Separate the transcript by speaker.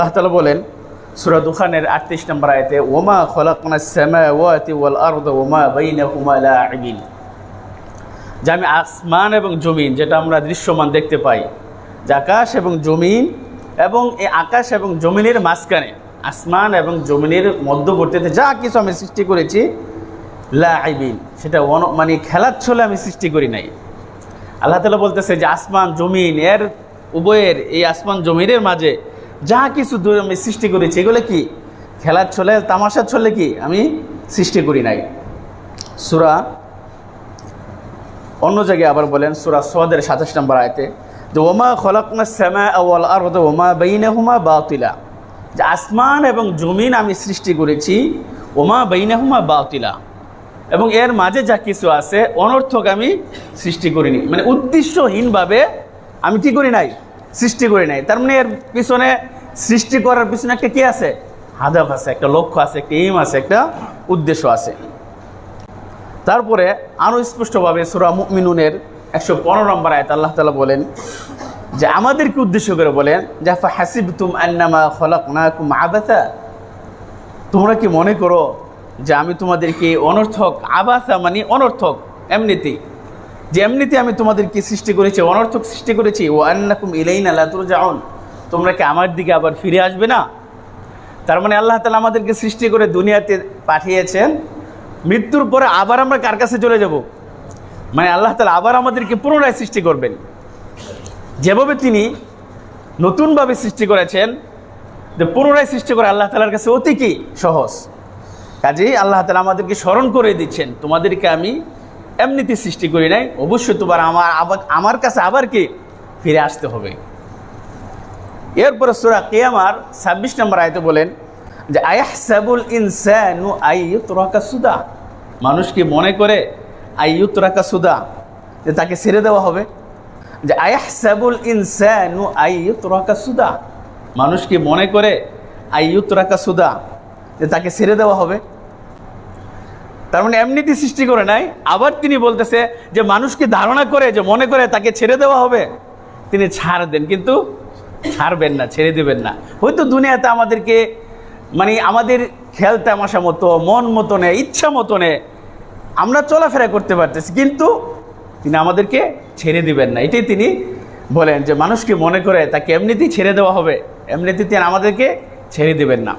Speaker 1: আল্লাহ তাআলা বলেন সূরা দুখানের 38 নম্বর আয়াতে, ওমা খলাকনাস সামাওয়াতি ওয়াল আরদা ওমা বাইনাহুমা লাঈবিন, যে আমি আসমান এবং জমিন, যেটা আমরা দৃশ্যমান দেখতে পাই, যে আকাশ এবং জমিন, এবং এই আকাশ এবং জমিনের মাঝখানে, আসমান এবং জমিনের মধ্যবর্তীতে যা কিছু আমি সৃষ্টি করেছি, লাঈবিন, সেটা মানে খেলার ছলে আমি সৃষ্টি করি নাই। আল্লাহ তাআলা বলতেছে যে আসমান জমিন এর উভয়ের, এই আসমান জমিনের মাঝে যা কিছু আমি সৃষ্টি করেছি, এগুলো কি খেলার ছলে, তামাশার ছলে কি আমি সৃষ্টি করি নাই। সূরা অন্য জায়গায় আবার বলেন সূরা সাদের 27 নম্বর আয়াতে, যে ওমা খলাকনাস সামাআ ওয়াল আরদা ওমা বাইনাহুমা বাতিলা, যে আসমান এবং জমিন আমি সৃষ্টি করেছি, ওমা বাইনাহুমা বাতিলা, এবং এর মাঝে যা কিছু আছে অনর্থক আমি সৃষ্টি করিনি, মানে উদ্দেশ্যহীনভাবে আমি কি করি নাই, সৃষ্টি করি নাই। তার মানে এর পিছনে, সৃষ্টি করার পিছনে একটা কি আছে, হাদাফ আছে, একটা লক্ষ্য আছে, একটা এইম আছে, একটা উদ্দেশ্য আছে। তারপরে আরও স্পষ্টভাবে সূরা মুমিনুনের 115 নম্বর আয়াত আল্লাহ তাআলা বলেন, যে আমাদেরকে উদ্দেশ্য করে বলেন, যে ফাহাসিবতুম আন্নামা খলাকনাকুম আবাসা, তোমরা কি মনে করো যে আমি তোমাদেরকে অনর্থক, আবাসা মানে অনর্থক, এমনিতেই, যে এমনিতে আমি তোমাদেরকে সৃষ্টি করেছি, অনর্থক সৃষ্টি করেছি, ও আন্নাকুম ইলাইনা লা তুরজাউন, তোমরা কি আমার দিকে আবার ফিরে আসবে না। তার মানে আল্লাহ তাআলা আমাদেরকে সৃষ্টি করে দুনিয়াতে পাঠিয়েছেন, মৃত্যুর পরে আবার আমরা কার কাছে চলে যাব, মানে আল্লাহ তাআলা আবার আমাদেরকে পুনরায় সৃষ্টি করবেন। যেভাবে তিনি নতুনভাবে সৃষ্টি করেছেন, যে পুনরায় সৃষ্টি করে আল্লাহ তাআলার কাছে অতি কি সহজ। কাজেই আল্লাহ তাআলা আমাদেরকে স্মরণ করে দিচ্ছেন, তোমাদেরকে আমি এমনিতে সৃষ্টি করি নাই, অবশ্যই তোমার আমার কাছে আবার কি ফিরে আসতে হবে। এরপরে সূরা কিয়ামার 26 নম্বর আয়াতে বলেন, যে আয়াহসাবুল ইনসানু আইয়ুতরাকা সুদা, মানুষ কি মনে করে আইয়ুতরাকা সুদা, যে তাকে ছেড়ে দেওয়া হবে। যে আয়াহসাবুল ইনসানু আইয়ুতরাকা সুদা, মানুষ কি মনে করে আইয়ুতরাকা সুদা, যে তাকে ছেড়ে দেওয়া হবে। তার মানে এমনিতে সৃষ্টি করে নাই। আবার তিনি বলতেছে যে মানুষকে ধারণা করে, যে মনে করে তাকে ছেড়ে দেওয়া হবে, তিনি ছাড় দেন, কিন্তু ছাড়বেন না, ছেড়ে দেবেন না। হয়তো দুনিয়াতে আমাদেরকে মানে আমাদের খেয়াল তামাশা মতো, মন মতনে, ইচ্ছা মতনে আমরা চলাফেরা করতে পারতেছি, কিন্তু তিনি আমাদেরকে ছেড়ে দিবেন না। এটাই তিনি বলেন, যে মানুষকে মনে করে তাকে এমনিতেই ছেড়ে দেওয়া হবে, এমনিতেই তিনি আমাদেরকে ছেড়ে দিবেন না।